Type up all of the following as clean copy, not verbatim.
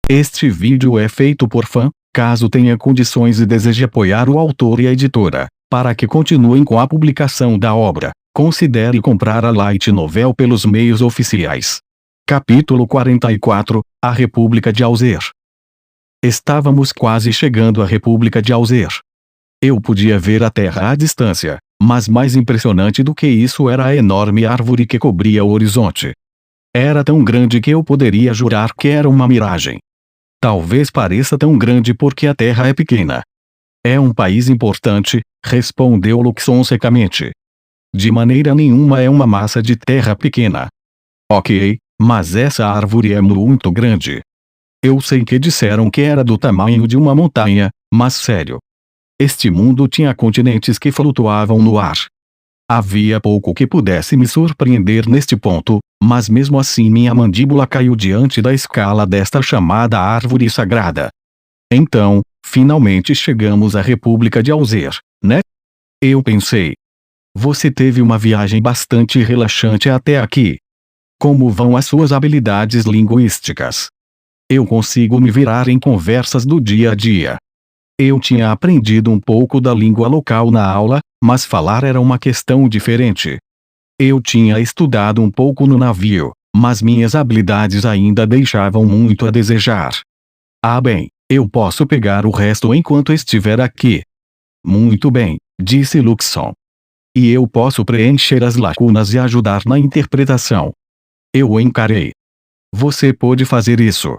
Este vídeo é feito por fã. Caso tenha condições e deseje apoiar o autor e a editora, para que continuem com a publicação da obra, considere comprar a Light Novel pelos meios oficiais. Capítulo 44 – A República de Alzir. Estávamos quase chegando à República de Alzir. Eu podia ver a terra à distância, mas mais impressionante do que isso era a enorme árvore que cobria o horizonte. Era tão grande que eu poderia jurar que era uma miragem. Talvez pareça tão grande porque a terra é pequena. É um país importante, respondeu Luxon secamente. De maneira nenhuma é uma massa de terra pequena. Ok, mas essa árvore é muito grande. Eu sei que disseram que era do tamanho de uma montanha, mas sério. Este mundo tinha continentes que flutuavam no ar. Havia pouco que pudesse me surpreender neste ponto, mas mesmo assim minha mandíbula caiu diante da escala desta chamada árvore sagrada. Então, finalmente chegamos à República de Alzir, né? Eu pensei. Você teve uma viagem bastante relaxante até aqui. Como vão as suas habilidades linguísticas? Eu consigo me virar em conversas do dia a dia. Eu tinha aprendido um pouco da língua local na aula, mas falar era uma questão diferente. Eu tinha estudado um pouco no navio, mas minhas habilidades ainda deixavam muito a desejar. Ah bem, eu posso pegar o resto enquanto estiver aqui. Muito bem, disse Luxon. E eu posso preencher as lacunas e ajudar na interpretação. Eu o encarei. Você pode fazer isso.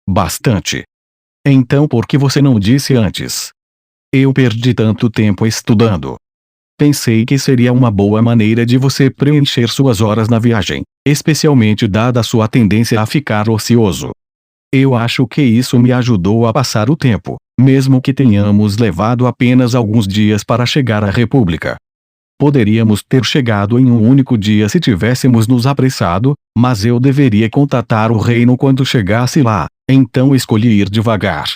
Bastante. Então por que você não disse antes? Eu perdi tanto tempo estudando. Pensei que seria uma boa maneira de você preencher suas horas na viagem, especialmente dada sua tendência a ficar ocioso. Eu acho que isso me ajudou a passar o tempo, mesmo que tenhamos levado apenas alguns dias para chegar à República. Poderíamos ter chegado em um único dia se tivéssemos nos apressado, mas eu deveria contatar o reino quando chegasse lá, então escolhi ir devagar.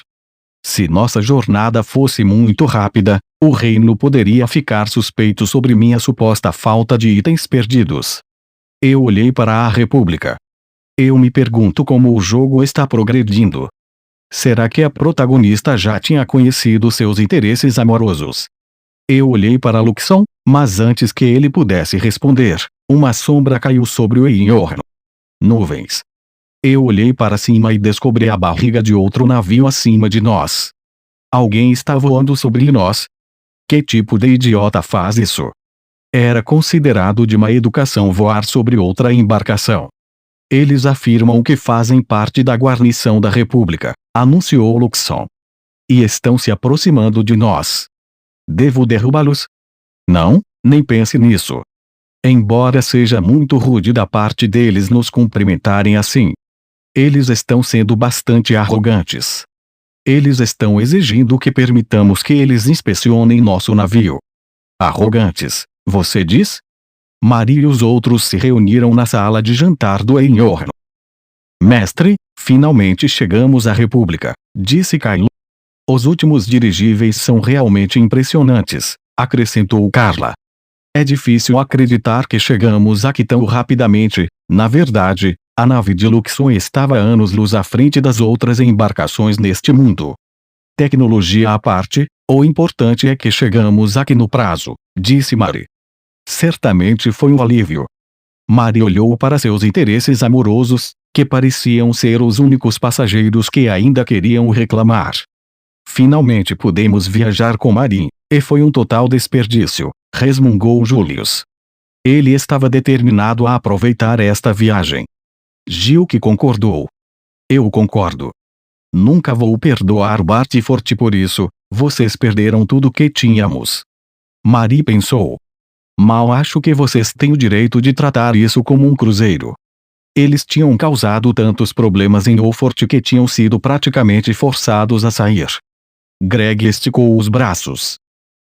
Se nossa jornada fosse muito rápida, o reino poderia ficar suspeito sobre minha suposta falta de itens perdidos. Eu olhei para a República. Eu me pergunto como o jogo está progredindo. Será que a protagonista já tinha conhecido seus interesses amorosos? Eu olhei para Luxon, mas antes que ele pudesse responder, uma sombra caiu sobre o Enhorno. Nuvens. Eu olhei para cima e descobri a barriga de outro navio acima de nós. Alguém está voando sobre nós? Que tipo de idiota faz isso? Era considerado de má educação voar sobre outra embarcação. Eles afirmam que fazem parte da guarnição da República, anunciou Luxon. E estão se aproximando de nós. Devo derrubá-los? Não, nem pense nisso. Embora seja muito rude da parte deles nos cumprimentarem assim. Eles estão sendo bastante arrogantes. Eles estão exigindo que permitamos que eles inspecionem nosso navio. Arrogantes, você diz? Maria e os outros se reuniram na sala de jantar do Enhorno. Mestre, finalmente chegamos à República, disse Kylo. Os últimos dirigíveis são realmente impressionantes, acrescentou Carla. É difícil acreditar que chegamos aqui tão rapidamente. Na verdade, a nave de Luxon estava anos-luz à frente das outras embarcações neste mundo. Tecnologia à parte, o importante é que chegamos aqui no prazo, disse Mari. Certamente foi um alívio. Mari olhou para seus interesses amorosos, que pareciam ser os únicos passageiros que ainda queriam reclamar. Finalmente pudemos viajar com Marin, e foi um total desperdício, resmungou Julius. Ele estava determinado a aproveitar esta viagem. Gilk concordou. Eu concordo. Nunca vou perdoar Bart e Fort por isso, vocês perderam tudo que tínhamos. Marie pensou. Mal acho que vocês têm o direito de tratar isso como um cruzeiro. Eles tinham causado tantos problemas em Oxford que tinham sido praticamente forçados a sair. Greg esticou os braços.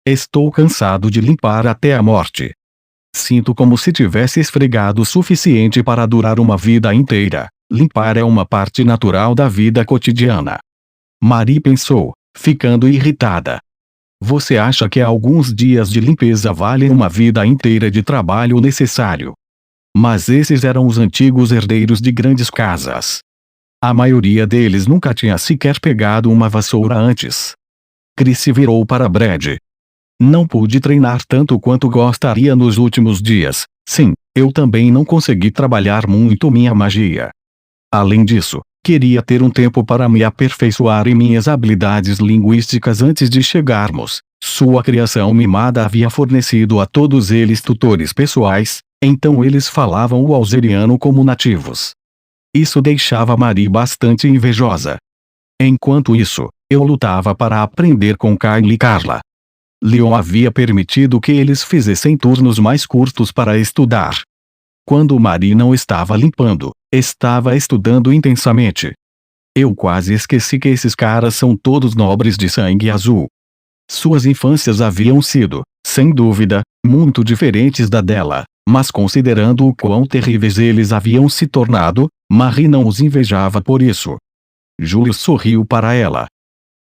Estou cansado de limpar até a morte. Sinto como se tivesse esfregado o suficiente para durar uma vida inteira. Limpar é uma parte natural da vida cotidiana. Marie pensou, ficando irritada. Você acha que alguns dias de limpeza valem uma vida inteira de trabalho necessário? Mas esses eram os antigos herdeiros de grandes casas. A maioria deles nunca tinha sequer pegado uma vassoura antes. Chris se virou para Brad. Não pude treinar tanto quanto gostaria nos últimos dias. Sim, eu também não consegui trabalhar muito minha magia. Além disso, queria ter um tempo para me aperfeiçoar em minhas habilidades linguísticas antes de chegarmos. Sua criação mimada havia fornecido a todos eles tutores pessoais, então eles falavam o alzeriano como nativos. Isso deixava Marie bastante invejosa. Enquanto isso, eu lutava para aprender com Kyle e Carla. Leon havia permitido que eles fizessem turnos mais curtos para estudar. Quando Marie não estava limpando, estava estudando intensamente. Eu quase esqueci que esses caras são todos nobres de sangue azul. Suas infâncias haviam sido, sem dúvida, muito diferentes da dela, mas considerando o quão terríveis eles haviam se tornado, Marie não os invejava por isso. Julius sorriu para ela.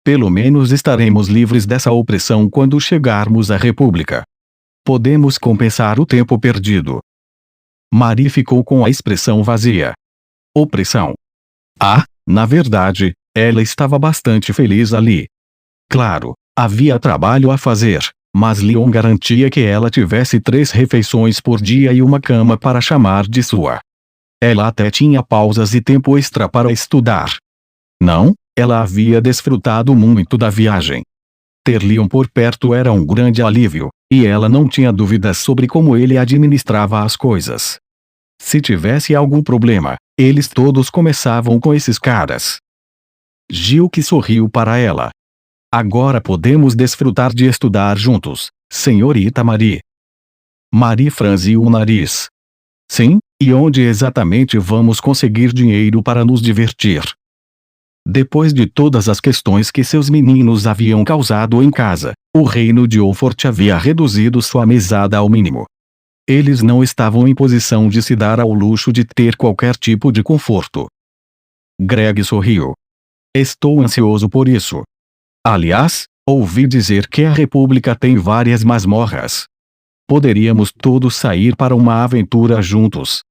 Pelo menos estaremos livres dessa opressão quando chegarmos à República. Podemos compensar o tempo perdido. Marie ficou com a expressão vazia. Opressão. Na verdade, ela estava bastante feliz ali. Claro, havia trabalho a fazer, mas Leon garantia que ela tivesse 3 refeições por dia e uma cama para chamar de sua. Ela até tinha pausas e tempo extra para estudar. Não, ela havia desfrutado muito da viagem. Ter Leon por perto era um grande alívio, e ela não tinha dúvidas sobre como ele administrava as coisas. Se tivesse algum problema, eles todos começavam com esses caras. Gilk sorriu para ela. Agora podemos desfrutar de estudar juntos, senhorita Marie. Marie franziu o nariz. Sim, e onde exatamente vamos conseguir dinheiro para nos divertir? Depois de todas as questões que seus meninos haviam causado em casa, o reino de Oxford havia reduzido sua mesada ao mínimo. Eles não estavam em posição de se dar ao luxo de ter qualquer tipo de conforto. Greg sorriu. Estou ansioso por isso. Aliás, ouvi dizer que a República tem várias masmorras. Poderíamos todos sair para uma aventura juntos.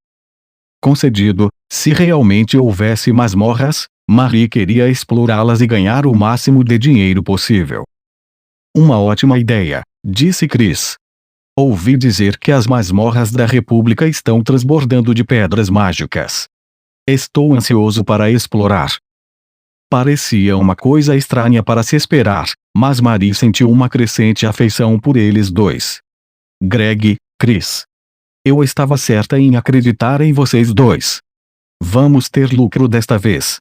Concedido, se realmente houvesse masmorras, Marie queria explorá-las e ganhar o máximo de dinheiro possível. Uma ótima ideia, disse Chris. Ouvi dizer que as masmorras da República estão transbordando de pedras mágicas. Estou ansioso para explorar. Parecia uma coisa estranha para se esperar, mas Marie sentiu uma crescente afeição por eles dois. Greg, Chris. Eu estava certa em acreditar em vocês dois. Vamos ter lucro desta vez.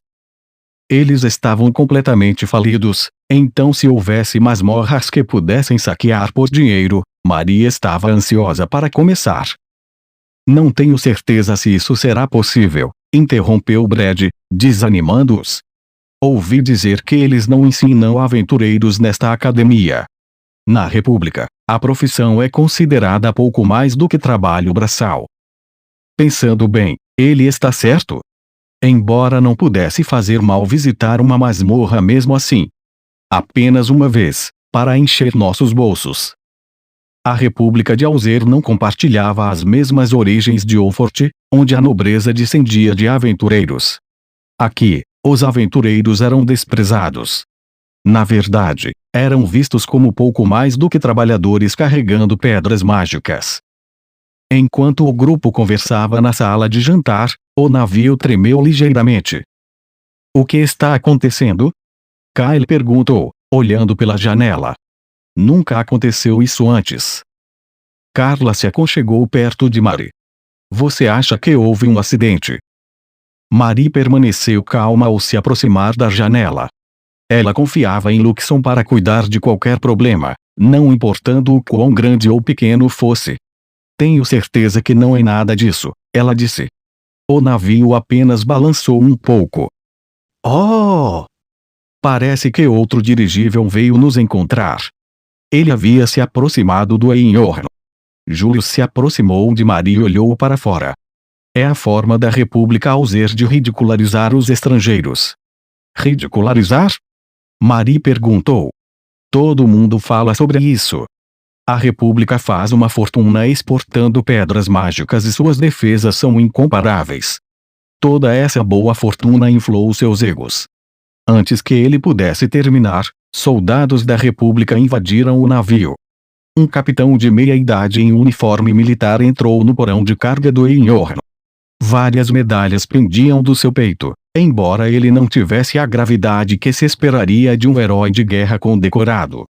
Eles estavam completamente falidos, então se houvesse masmorras que pudessem saquear por dinheiro, Marie estava ansiosa para começar. Não tenho certeza se isso será possível, interrompeu Brad, desanimando-os. Ouvi dizer que eles não ensinam aventureiros nesta academia. Na República, a profissão é considerada pouco mais do que trabalho braçal. Pensando bem, ele está certo. Embora não pudesse fazer mal visitar uma masmorra mesmo assim. Apenas uma vez, para encher nossos bolsos. A República de Alzer não compartilhava as mesmas origens de Oxford, onde a nobreza descendia de aventureiros. Aqui, os aventureiros eram desprezados. Na verdade, eram vistos como pouco mais do que trabalhadores carregando pedras mágicas. Enquanto o grupo conversava na sala de jantar, o navio tremeu ligeiramente. O que está acontecendo? Kyle perguntou, olhando pela janela. Nunca aconteceu isso antes. Carla se aconchegou perto de Marie. Você acha que houve um acidente? Marie permaneceu calma ao se aproximar da janela. Ela confiava em Luxon para cuidar de qualquer problema, não importando o quão grande ou pequeno fosse. Tenho certeza que não é nada disso, ela disse. O navio apenas balançou um pouco. Oh! Parece que outro dirigível veio nos encontrar. Ele havia se aproximado do Einhorn. Julius se aproximou de Marie e olhou para fora. É a forma da República Alzer de ridicularizar os estrangeiros. Ridicularizar? Marie perguntou. Todo mundo fala sobre isso. A República faz uma fortuna exportando pedras mágicas e suas defesas são incomparáveis. Toda essa boa fortuna inflou seus egos. Antes que ele pudesse terminar, soldados da República invadiram o navio. Um capitão de meia-idade em uniforme militar entrou no porão de carga do Enhorno. Várias medalhas pendiam do seu peito, embora ele não tivesse a gravidade que se esperaria de um herói de guerra condecorado.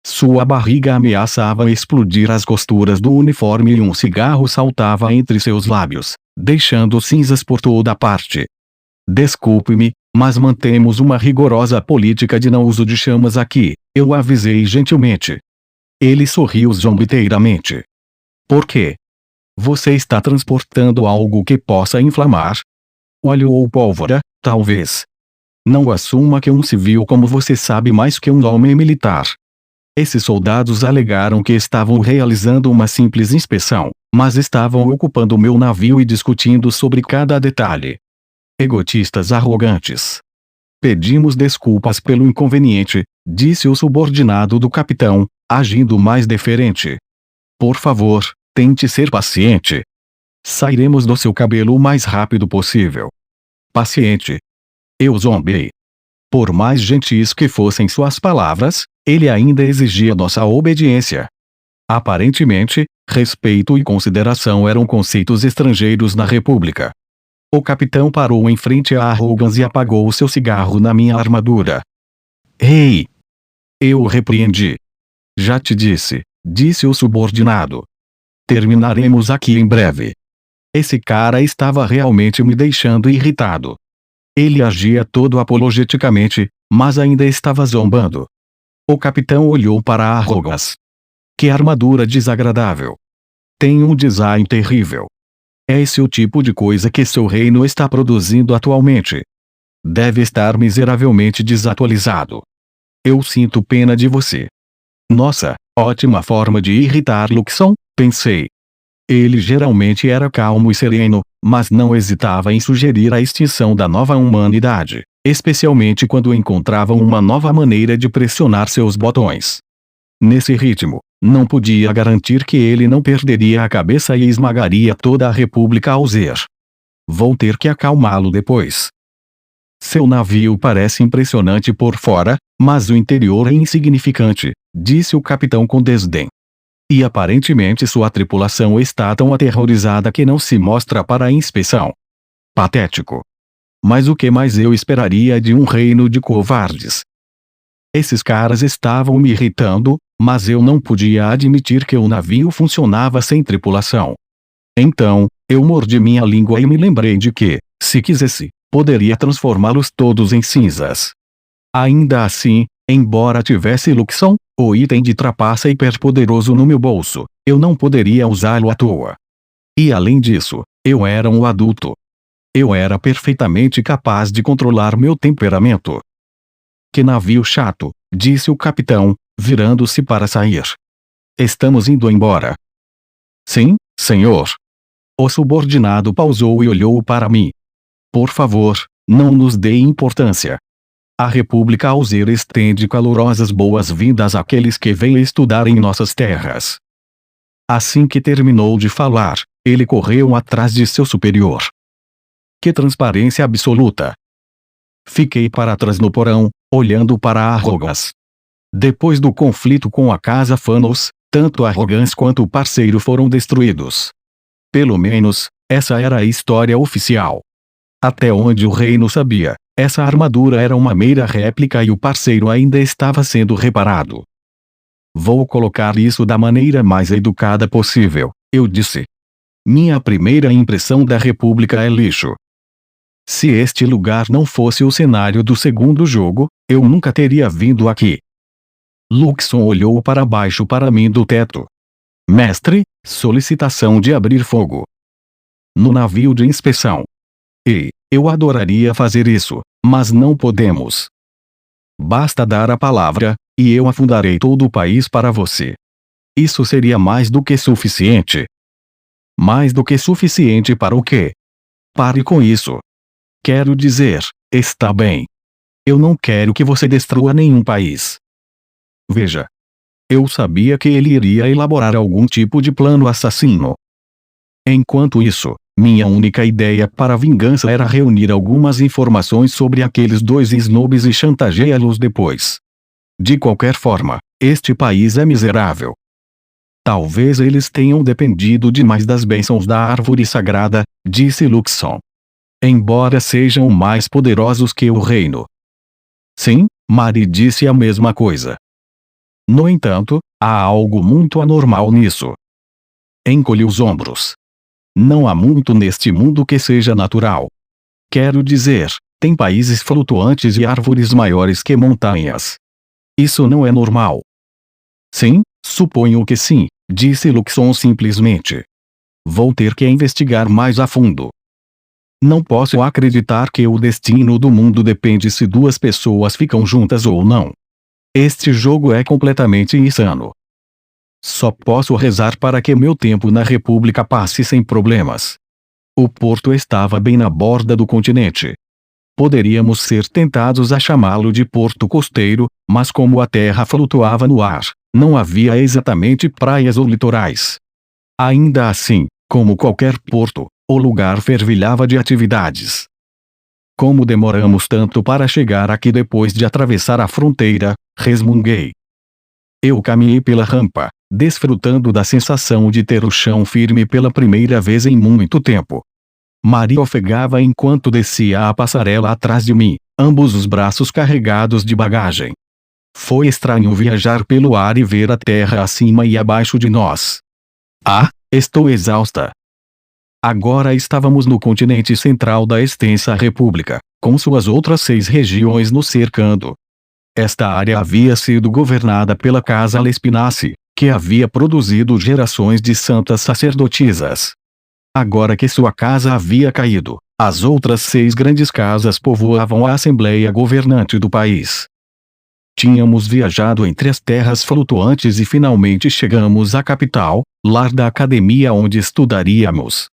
Sua barriga ameaçava explodir as costuras do uniforme e um cigarro saltava entre seus lábios, deixando cinzas por toda parte. Desculpe-me, mas mantemos uma rigorosa política de não uso de chamas aqui, eu avisei gentilmente. Ele sorriu zombeteiramente. Por quê? Você está transportando algo que possa inflamar? Óleo ou pólvora, talvez. Não assuma que um civil como você sabe mais que um homem militar. Esses soldados alegaram que estavam realizando uma simples inspeção, mas estavam ocupando meu navio e discutindo sobre cada detalhe. Egotistas arrogantes. Pedimos desculpas pelo inconveniente, disse o subordinado do capitão, agindo mais deferente. Por favor, tente ser paciente. Sairemos do seu cabelo o mais rápido possível. Paciente. Eu zombei. Por mais gentis que fossem suas palavras, ele ainda exigia nossa obediência. Aparentemente, respeito e consideração eram conceitos estrangeiros na República. O capitão parou em frente a Arrogans e apagou seu cigarro na minha armadura. Ei! Eu o repreendi. Já te disse, disse o subordinado. Terminaremos aqui em breve. Esse cara estava realmente me deixando irritado. Ele agia todo apologeticamente, mas ainda estava zombando. O capitão olhou para Arrogans. Que armadura desagradável. Tem um design terrível. É esse o tipo de coisa que seu reino está produzindo atualmente. Deve estar miseravelmente desatualizado. Eu sinto pena de você. Nossa, ótima forma de irritar Luxon, pensei. Ele geralmente era calmo e sereno, mas não hesitava em sugerir a extinção da nova humanidade, especialmente quando encontravam uma nova maneira de pressionar seus botões. Nesse ritmo, não podia garantir que ele não perderia a cabeça e esmagaria toda a República ao zer. Vou ter que acalmá-lo depois. Seu navio parece impressionante por fora, mas o interior é insignificante, disse o capitão com desdém. E aparentemente sua tripulação está tão aterrorizada que não se mostra para a inspeção. Patético. Mas o que mais eu esperaria de um reino de covardes? Esses caras estavam me irritando, mas eu não podia admitir que o navio funcionava sem tripulação. Então, eu mordi minha língua e me lembrei de que, se quisesse, poderia transformá-los todos em cinzas. Ainda assim, embora tivesse Luxon, o item de trapaça hiperpoderoso no meu bolso, eu não poderia usá-lo à toa. E além disso, eu era um adulto. Eu era perfeitamente capaz de controlar meu temperamento. Que navio chato, disse o capitão, virando-se para sair. Estamos indo embora. Sim, senhor. O subordinado pausou e olhou para mim. Por favor, não nos dê importância. A República Alzer estende calorosas boas-vindas àqueles que vêm estudar em nossas terras. Assim que terminou de falar, ele correu atrás de seu superior. Que transparência absoluta! Fiquei para trás no porão, olhando para Arrogans. Depois do conflito com a Casa Fanos, tanto Arrogans quanto o parceiro foram destruídos. Pelo menos, essa era a história oficial. Até onde o reino sabia, essa armadura era uma mera réplica e o parceiro ainda estava sendo reparado. Vou colocar isso da maneira mais educada possível, eu disse. Minha primeira impressão da República é lixo. Se este lugar não fosse o cenário do segundo jogo, eu nunca teria vindo aqui. Luxon olhou para baixo para mim do teto. Mestre, solicitação de abrir fogo. No navio de inspeção. Ei, eu adoraria fazer isso, mas não podemos. Basta dar a palavra, e eu afundarei todo o país para você. Isso seria mais do que suficiente. Mais do que suficiente para o quê? Pare com isso. Quero dizer, está bem. Eu não quero que você destrua nenhum país. Veja. Eu sabia que ele iria elaborar algum tipo de plano assassino. Enquanto isso, Minha única ideia para a vingança era reunir algumas informações sobre aqueles dois snobs e chantageá-los depois. De qualquer forma, este país é miserável. Talvez eles tenham dependido demais das bênçãos da árvore sagrada, disse Luxon. Embora sejam mais poderosos que o reino. Sim, Mari disse a mesma coisa. No entanto, há algo muito anormal nisso. Encolhi os ombros. Não há muito neste mundo que seja natural. Quero dizer, tem países flutuantes e árvores maiores que montanhas. Isso não é normal. Sim, suponho que sim, disse Luxon simplesmente. Vou ter que investigar mais a fundo. Não posso acreditar que o destino do mundo depende se duas pessoas ficam juntas ou não. Este jogo é completamente insano. Só posso rezar para que meu tempo na República passe sem problemas. O porto estava bem na borda do continente. Poderíamos ser tentados a chamá-lo de porto costeiro, mas como a terra flutuava no ar, não havia exatamente praias ou litorais. Ainda assim, como qualquer porto, o lugar fervilhava de atividades. Como demoramos tanto para chegar aqui depois de atravessar a fronteira, resmunguei. Eu caminhei pela rampa, desfrutando da sensação de ter o chão firme pela primeira vez em muito tempo. Maria ofegava enquanto descia a passarela atrás de mim, ambos os braços carregados de bagagem. Foi estranho viajar pelo ar e ver a terra acima e abaixo de nós. Ah, estou exausta. Agora estávamos no continente central da extensa república, com suas outras 6 regiões nos cercando. Esta área havia sido governada pela Casa Lespinace, que havia produzido gerações de santas sacerdotisas. Agora que sua casa havia caído, as outras 6 grandes casas povoavam a Assembleia Governante do país. Tínhamos viajado entre as terras flutuantes e finalmente chegamos à capital, lar da academia onde estudaríamos.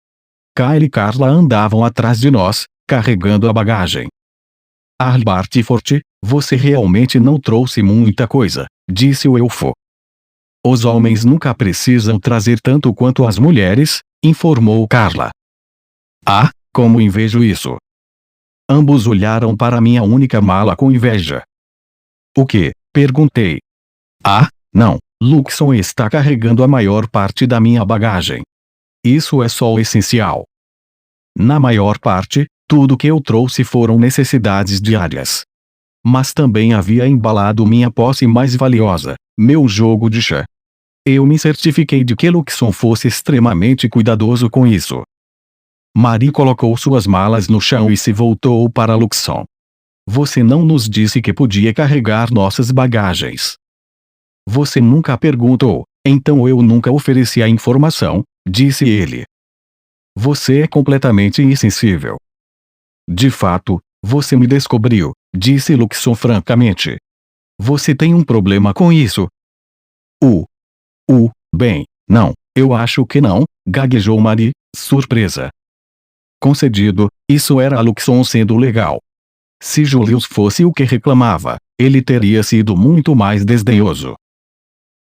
Kyle e Carla andavam atrás de nós, carregando a bagagem. Bartford, você realmente não trouxe muita coisa, disse o elfo. Os homens nunca precisam trazer tanto quanto as mulheres, informou Carla. Ah, como invejo isso. Ambos olharam para minha única mala com inveja. O que? Perguntei. Ah, não, Luxon está carregando a maior parte da minha bagagem. Isso é só o essencial. Na maior parte, tudo que eu trouxe foram necessidades diárias. Mas também havia embalado minha posse mais valiosa, meu jogo de chá. Eu me certifiquei de que Luxon fosse extremamente cuidadoso com isso. Marie colocou suas malas no chão e se voltou para Luxon. Você não nos disse que podia carregar nossas bagagens. Você nunca perguntou, então eu nunca ofereci a informação, disse ele. Você é completamente insensível. De fato, você me descobriu, disse Luxon francamente. Você tem um problema com isso? Bem, não, eu acho que não, gaguejou Marie, surpresa. Concedido, isso era Luxon sendo legal. Se Julius fosse o que reclamava, ele teria sido muito mais desdenhoso.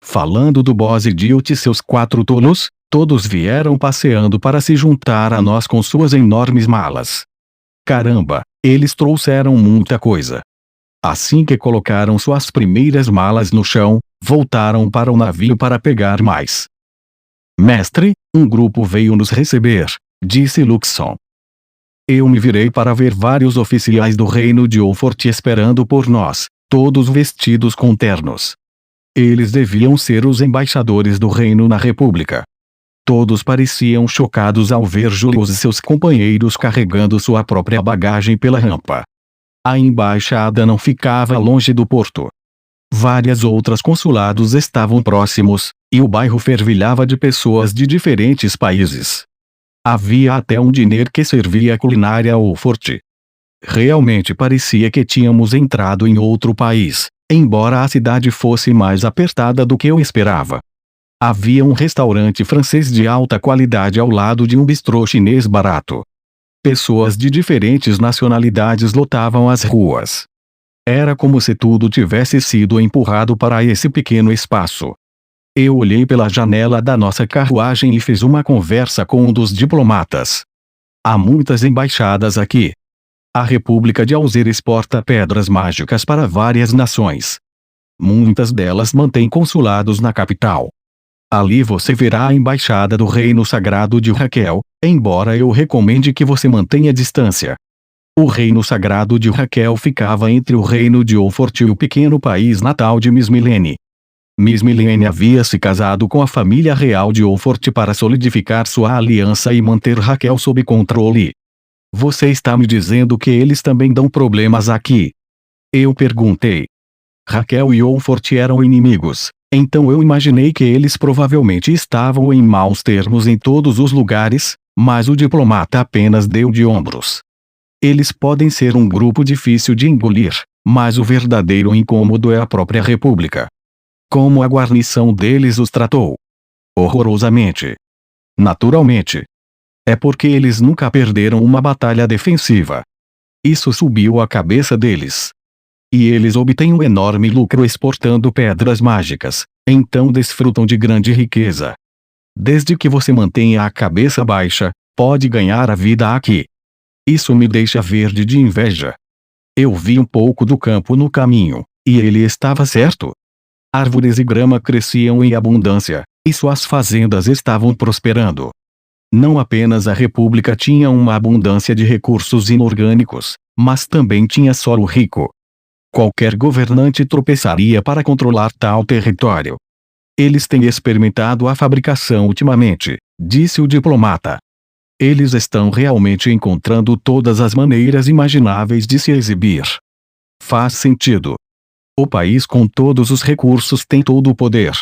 Falando do Boss Idiot e seus 4 tolos, todos vieram passeando para se juntar a nós com suas enormes malas. Caramba, eles trouxeram muita coisa. Assim que colocaram suas primeiras malas no chão, voltaram para o navio para pegar mais. Mestre, um grupo veio nos receber, disse Luxon. Eu me virei para ver vários oficiais do reino de Olfort esperando por nós, todos vestidos com ternos. Eles deviam ser os embaixadores do reino na República. Todos pareciam chocados ao ver Julius e seus companheiros carregando sua própria bagagem pela rampa. A embaixada não ficava longe do porto. Várias outras consulados estavam próximos, e o bairro fervilhava de pessoas de diferentes países. Havia até um diner que servia a culinária Olfort. Realmente parecia que tínhamos entrado em outro país, embora a cidade fosse mais apertada do que eu esperava. Havia um restaurante francês de alta qualidade ao lado de um bistrô chinês barato. Pessoas de diferentes nacionalidades lotavam as ruas. Era como se tudo tivesse sido empurrado para esse pequeno espaço. Eu olhei pela janela da nossa carruagem e fiz uma conversa com um dos diplomatas. Há muitas embaixadas aqui. A República de Alzir exporta pedras mágicas para várias nações. Muitas delas mantêm consulados na capital. Ali você verá a embaixada do Reino Sagrado de Raquel, embora eu recomende que você mantenha distância. O Reino Sagrado de Raquel ficava entre o Reino de Ophort e o pequeno país natal de Miss Milene. Miss Milene havia se casado com a família real de Ophort para solidificar sua aliança e manter Raquel sob controle. Você está me dizendo que eles também dão problemas aqui? Eu perguntei. Raquel e Ophort eram inimigos, então eu imaginei que eles provavelmente estavam em maus termos em todos os lugares, mas o diplomata apenas deu de ombros. Eles podem ser um grupo difícil de engolir, mas o verdadeiro incômodo é a própria República. Como a guarnição deles os tratou? Horrorosamente. Naturalmente. É porque eles nunca perderam uma batalha defensiva. Isso subiu a cabeça deles. E eles obtêm um enorme lucro exportando pedras mágicas, então desfrutam de grande riqueza. Desde que você mantenha a cabeça baixa, pode ganhar a vida aqui. Isso me deixa verde de inveja. Eu vi um pouco do campo no caminho, e ele estava certo. Árvores e grama cresciam em abundância, e suas fazendas estavam prosperando. Não apenas a República tinha uma abundância de recursos inorgânicos, mas também tinha solo rico. Qualquer governante tropeçaria para controlar tal território. Eles têm experimentado a fabricação ultimamente, disse o diplomata. Eles estão realmente encontrando todas as maneiras imagináveis de se exibir. Faz sentido. O país com todos os recursos tem todo o poder.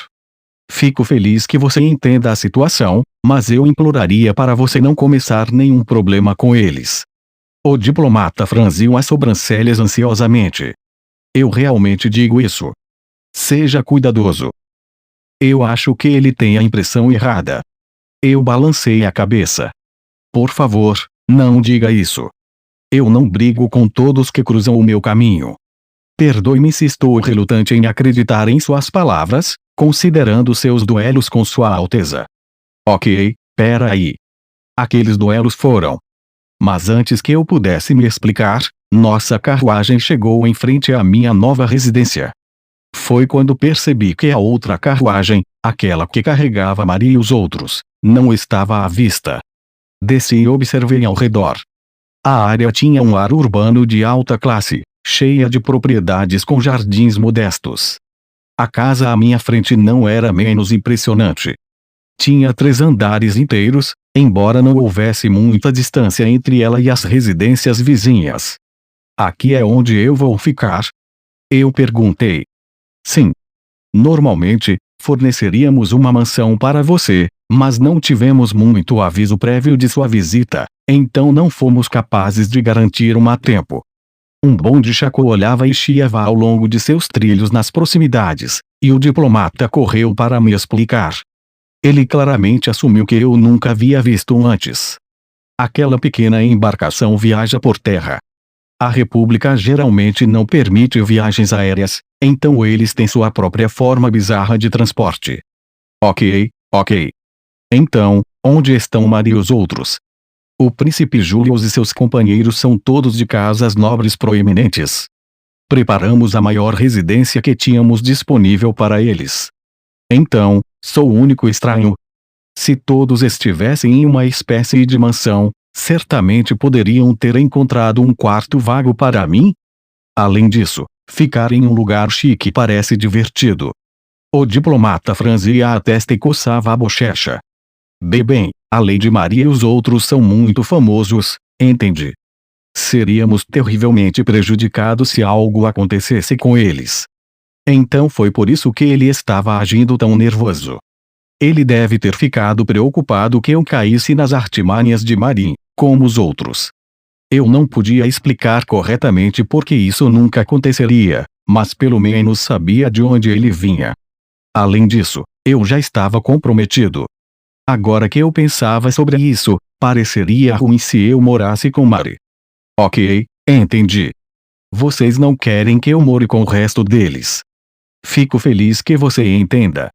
Fico feliz que você entenda a situação, mas eu imploraria para você não começar nenhum problema com eles. O diplomata franziu as sobrancelhas ansiosamente. Eu realmente digo isso. Seja cuidadoso. Eu acho que ele tem a impressão errada. Eu balancei a cabeça. Por favor, não diga isso. Eu não brigo com todos que cruzam o meu caminho. Perdoe-me se estou relutante em acreditar em suas palavras, considerando seus duelos com Sua Alteza. Ok, pera aí. Aqueles duelos foram. Mas antes que eu pudesse me explicar, nossa carruagem chegou em frente à minha nova residência. Foi quando percebi que a outra carruagem, aquela que carregava Maria e os outros, não estava à vista. Desci e observei ao redor. A área tinha um ar urbano de alta classe, cheia de propriedades com jardins modestos. A casa à minha frente não era menos impressionante. Tinha 3 andares inteiros, embora não houvesse muita distância entre ela e as residências vizinhas. Aqui é onde eu vou ficar? Eu perguntei. Sim. Normalmente, forneceríamos uma mansão para você, mas não tivemos muito aviso prévio de sua visita, então não fomos capazes de garantir um tempo. Um bonde chacoalhava e chiava ao longo de seus trilhos nas proximidades, e o diplomata correu para me explicar. Ele claramente assumiu que eu nunca havia visto antes. Aquela pequena embarcação viaja por terra. A República geralmente não permite viagens aéreas, então eles têm sua própria forma bizarra de transporte. Ok. Então, onde estão Maria e os outros? O príncipe Julius e seus companheiros são todos de casas nobres proeminentes. Preparamos a maior residência que tínhamos disponível para eles. Então, sou o único estranho. Se todos estivessem em uma espécie de mansão, certamente poderiam ter encontrado um quarto vago para mim. Além disso, ficar em um lugar chique parece divertido. O diplomata franzia a testa e coçava a bochecha. Bem, a Lady Maria e os outros são muito famosos, entende? Seríamos terrivelmente prejudicados se algo acontecesse com eles. Então foi por isso que ele estava agindo tão nervoso. Ele deve ter ficado preocupado que eu caísse nas artimanhas de Marin, como os outros. Eu não podia explicar corretamente porque isso nunca aconteceria, mas pelo menos sabia de onde ele vinha. Além disso, eu já estava comprometido. Agora que eu pensava sobre isso, pareceria ruim se eu morasse com Mari. Ok, entendi. Vocês não querem que eu more com o resto deles. Fico feliz que você entenda.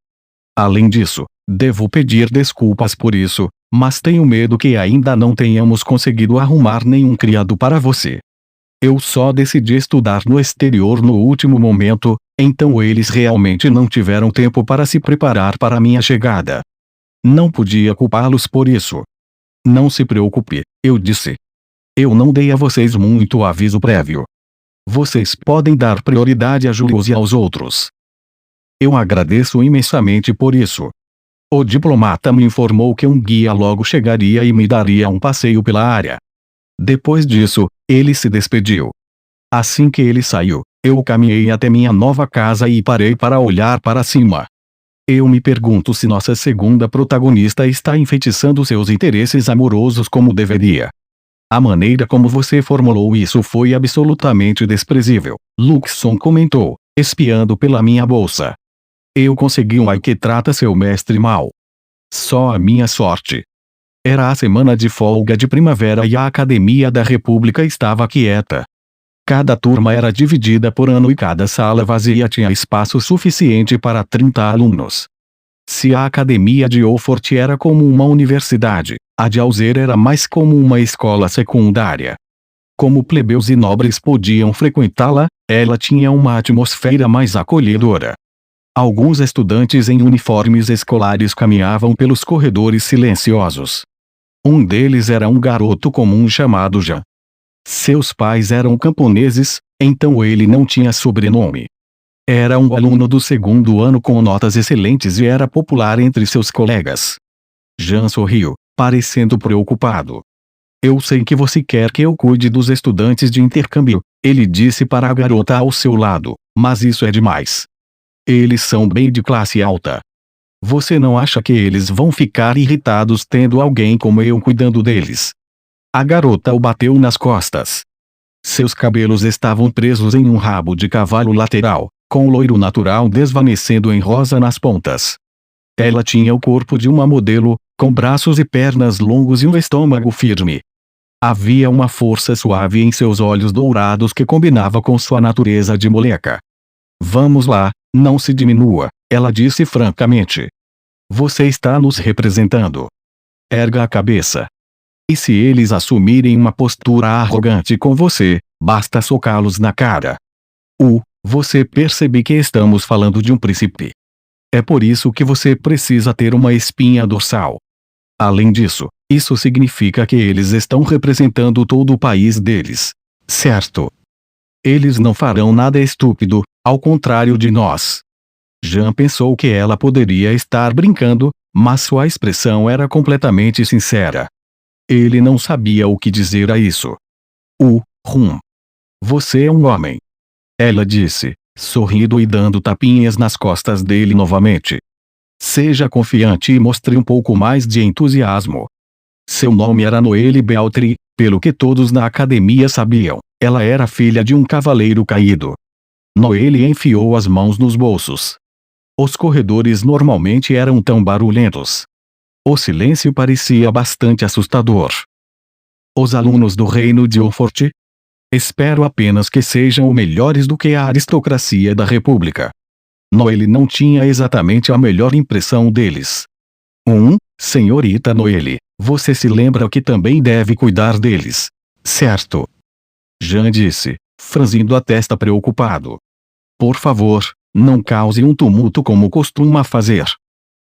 Além disso, devo pedir desculpas por isso, mas tenho medo que ainda não tenhamos conseguido arrumar nenhum criado para você. Eu só decidi estudar no exterior no último momento, então eles realmente não tiveram tempo para se preparar para minha chegada. Não podia culpá-los por isso. Não se preocupe, eu disse. Eu não dei a vocês muito aviso prévio. Vocês podem dar prioridade a Julius e aos outros. Eu agradeço imensamente por isso. O diplomata me informou que um guia logo chegaria e me daria um passeio pela área. Depois disso, ele se despediu. Assim que ele saiu, eu caminhei até minha nova casa e parei para olhar para cima. Eu me pergunto se nossa segunda protagonista está enfeitiçando seus interesses amorosos como deveria. A maneira como você formulou isso foi absolutamente desprezível, Luxon comentou, espiando pela minha bolsa. Eu consegui um ai que trata seu mestre mal. Só a minha sorte. Era a semana de folga de primavera e a Academia da República estava quieta. Cada turma era dividida por ano e cada sala vazia tinha espaço suficiente para 30 alunos. Se a Academia de Oxford era como uma universidade, a de Alzer era mais como uma escola secundária. Como plebeus e nobres podiam frequentá-la, ela tinha uma atmosfera mais acolhedora. Alguns estudantes em uniformes escolares caminhavam pelos corredores silenciosos. Um deles era um garoto comum chamado Jean. Seus pais eram camponeses, então ele não tinha sobrenome. Era um aluno do segundo ano com notas excelentes e era popular entre seus colegas. Jean sorriu, parecendo preocupado. Eu sei que você quer que eu cuide dos estudantes de intercâmbio, ele disse para a garota ao seu lado, mas isso é demais. Eles são bem de classe alta. Você não acha que eles vão ficar irritados tendo alguém como eu cuidando deles? A garota o bateu nas costas. Seus cabelos estavam presos em um rabo de cavalo lateral, com o loiro natural desvanecendo em rosa nas pontas. Ela tinha o corpo de uma modelo, com braços e pernas longos e um estômago firme. Havia uma força suave em seus olhos dourados que combinava com sua natureza de moleca. Vamos lá, não se diminua, ela disse francamente. Você está nos representando. Erga a cabeça. E se eles assumirem uma postura arrogante com você, basta socá-los na cara. Você percebe que estamos falando de um príncipe. É por isso que você precisa ter uma espinha dorsal. Além disso, isso significa que eles estão representando todo o país deles. Certo? Eles não farão nada estúpido, ao contrário de nós. Jean pensou que ela poderia estar brincando, mas sua expressão era completamente sincera. Ele não sabia o que dizer a isso. Você é um homem. Ela disse, sorrindo e dando tapinhas nas costas dele novamente. Seja confiante e mostre um pouco mais de entusiasmo. Seu nome era Noelle Beltry, pelo que todos na academia sabiam. Ela era filha de um cavaleiro caído. Noelle enfiou as mãos nos bolsos. Os corredores normalmente eram tão barulhentos. O silêncio parecia bastante assustador. Os alunos do reino de Oxford? Espero apenas que sejam melhores do que a aristocracia da República. Noelle não tinha exatamente a melhor impressão deles. Senhorita Noelle, você se lembra que também deve cuidar deles, certo? Jean disse, franzindo a testa preocupado. Por favor, não cause um tumulto como costuma fazer.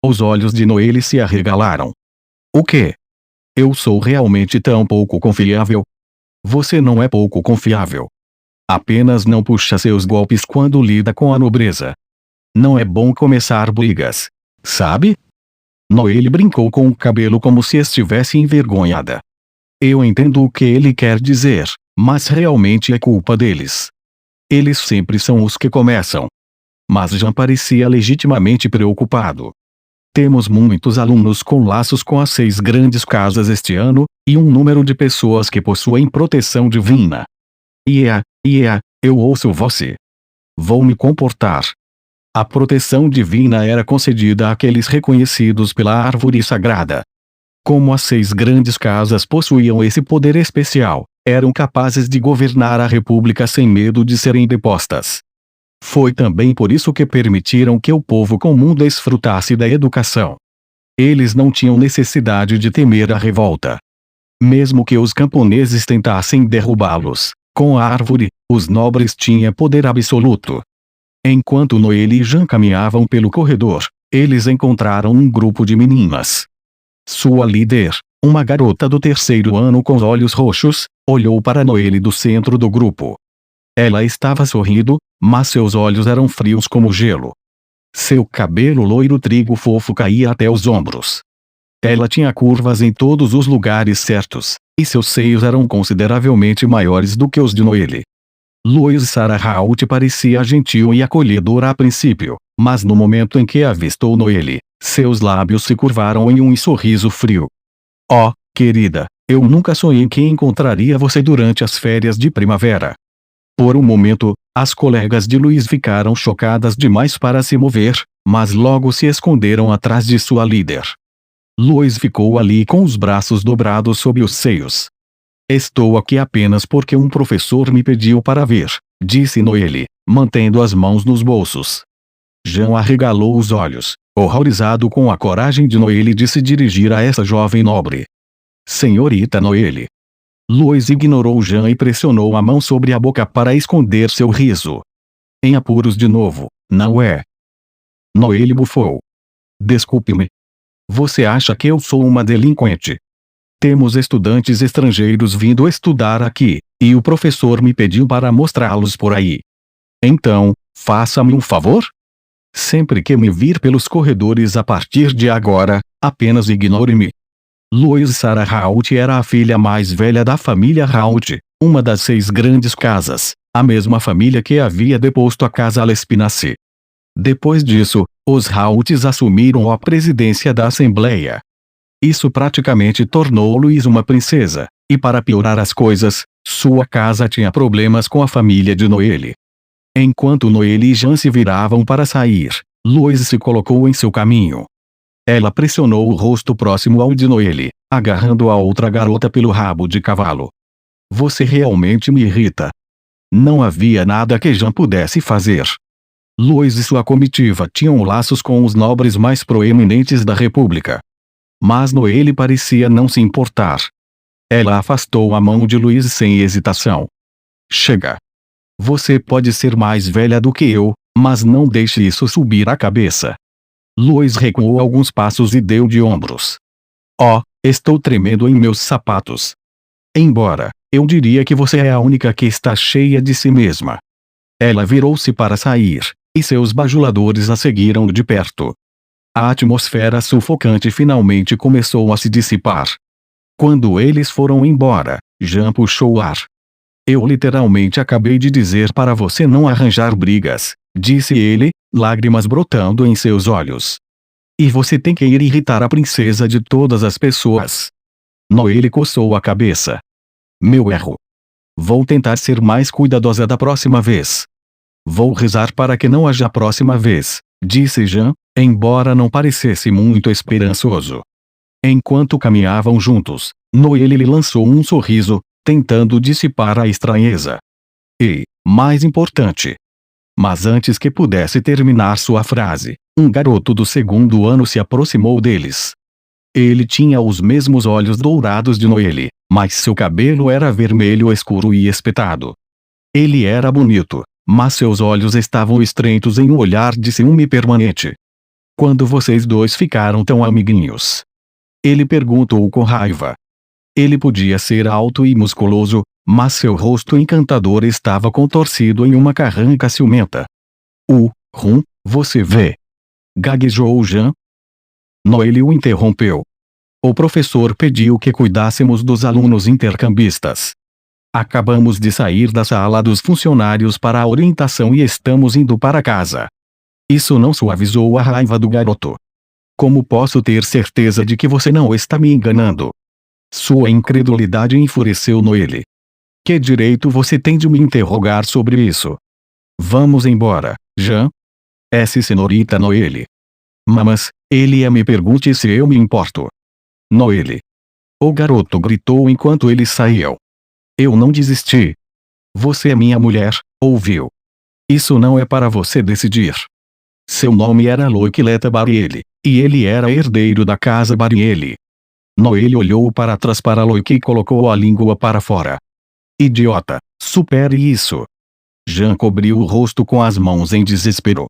Os olhos de Noelle se arregalaram. O quê? Eu sou realmente tão pouco confiável? Você não é pouco confiável. Apenas não puxa seus golpes quando lida com a nobreza. Não é bom começar brigas, sabe? Noelle brincou com o cabelo como se estivesse envergonhada. Eu entendo o que ele quer dizer, mas realmente é culpa deles. Eles sempre são os que começam. Mas Jean parecia legitimamente preocupado. Temos muitos alunos com laços com as 6 grandes casas este ano, e um número de pessoas que possuem proteção divina. Eu ouço você. Vou me comportar. A proteção divina era concedida àqueles reconhecidos pela árvore sagrada. Como as 6 grandes casas possuíam esse poder especial, eram capazes de governar a república sem medo de serem depostas. Foi também por isso que permitiram que o povo comum desfrutasse da educação. Eles não tinham necessidade de temer a revolta. Mesmo que os camponeses tentassem derrubá-los com a árvore, os nobres tinham poder absoluto. Enquanto Noelle e Jean caminhavam pelo corredor, eles encontraram um grupo de meninas. Sua líder, uma garota do 3º ano com olhos roxos, olhou para Noelle do centro do grupo. Ela estava sorrindo, mas seus olhos eram frios como gelo. Seu cabelo loiro trigo fofo caía até os ombros. Ela tinha curvas em todos os lugares certos, e seus seios eram consideravelmente maiores do que os de Noelle. Louise Sarah Raut parecia gentil e acolhedora a princípio, mas no momento em que avistou Noelle, seus lábios se curvaram em um sorriso frio. Oh, querida, eu nunca sonhei que encontraria você durante as férias de primavera. Por um momento, as colegas de Louise ficaram chocadas demais para se mover, mas logo se esconderam atrás de sua líder. Louise ficou ali com os braços dobrados sob os seios. Estou aqui apenas porque um professor me pediu para ver, disse Noelle, mantendo as mãos nos bolsos. Jean arregalou os olhos, horrorizado com a coragem de Noelle de se dirigir a essa jovem nobre. Senhorita Noelle. Louise ignorou Jean e pressionou a mão sobre a boca para esconder seu riso. Em apuros de novo, não é? Noelle bufou. Desculpe-me. Você acha que eu sou uma delinquente? Temos estudantes estrangeiros vindo estudar aqui, e o professor me pediu para mostrá-los por aí. Então, faça-me um favor? Sempre que me vir pelos corredores a partir de agora, apenas ignore-me. Louise Sarah Raut era a filha mais velha da família Raut, uma das 6 grandes casas, a mesma família que havia deposto a casa Lespinasse. Depois disso, os Rauts assumiram a presidência da Assembleia. Isso praticamente tornou Louise uma princesa, e para piorar as coisas, sua casa tinha problemas com a família de Noelle. Enquanto Noelle e Jean se viravam para sair, Louise se colocou em seu caminho. Ela pressionou o rosto próximo ao de Noelle, agarrando a outra garota pelo rabo de cavalo. Você realmente me irrita. Não havia nada que Jean pudesse fazer. Louise e sua comitiva tinham laços com os nobres mais proeminentes da República. Mas Noelle parecia não se importar. Ela afastou a mão de Louise sem hesitação. Chega. Você pode ser mais velha do que eu, mas não deixe isso subir a cabeça. Louise recuou alguns passos e deu de ombros. Oh, estou tremendo em meus sapatos. Embora, eu diria que você é a única que está cheia de si mesma. Ela virou-se para sair, e seus bajuladores a seguiram de perto. A atmosfera sufocante finalmente começou a se dissipar. Quando eles foram embora, Jean puxou o ar. Eu literalmente acabei de dizer para você não arranjar brigas, disse ele, lágrimas brotando em seus olhos. E você tem que ir irritar a princesa de todas as pessoas. Noelle coçou a cabeça. Meu erro. Vou tentar ser mais cuidadosa da próxima vez. Vou rezar para que não haja próxima vez, disse Jean, embora não parecesse muito esperançoso. Enquanto caminhavam juntos, Noelle lhe lançou um sorriso, tentando dissipar a estranheza. E, mais importante. Mas antes que pudesse terminar sua frase, um garoto do 2º ano se aproximou deles. Ele tinha os mesmos olhos dourados de Noelle, mas seu cabelo era vermelho escuro e espetado. Ele era bonito, mas seus olhos estavam estreitos em um olhar de ciúme permanente. Quando vocês dois ficaram tão amiguinhos? Ele perguntou com raiva. Ele podia ser alto e musculoso, mas seu rosto encantador estava contorcido em uma carranca ciumenta. Você vê. Gaguejou Jean. Noelle o interrompeu. O professor pediu que cuidássemos dos alunos intercambistas. Acabamos de sair da sala dos funcionários para a orientação e estamos indo para casa. Isso não suavizou a raiva do garoto. Como posso ter certeza de que você não está me enganando? Sua incredulidade enfureceu Noelle. Que direito você tem de me interrogar sobre isso? Vamos embora, Jean? Senhorita Noelle. Mas, ele me pergunte se eu me importo. Noelle. O garoto gritou enquanto eles saíam. Eu não desisti. Você é minha mulher, ouviu? Isso não é para você decidir. Seu nome era Loiquileta Bariele, e ele era herdeiro da casa Bariele. Noelle olhou para trás para Loic e colocou a língua para fora. Idiota, supere isso. Jean cobriu o rosto com as mãos em desespero.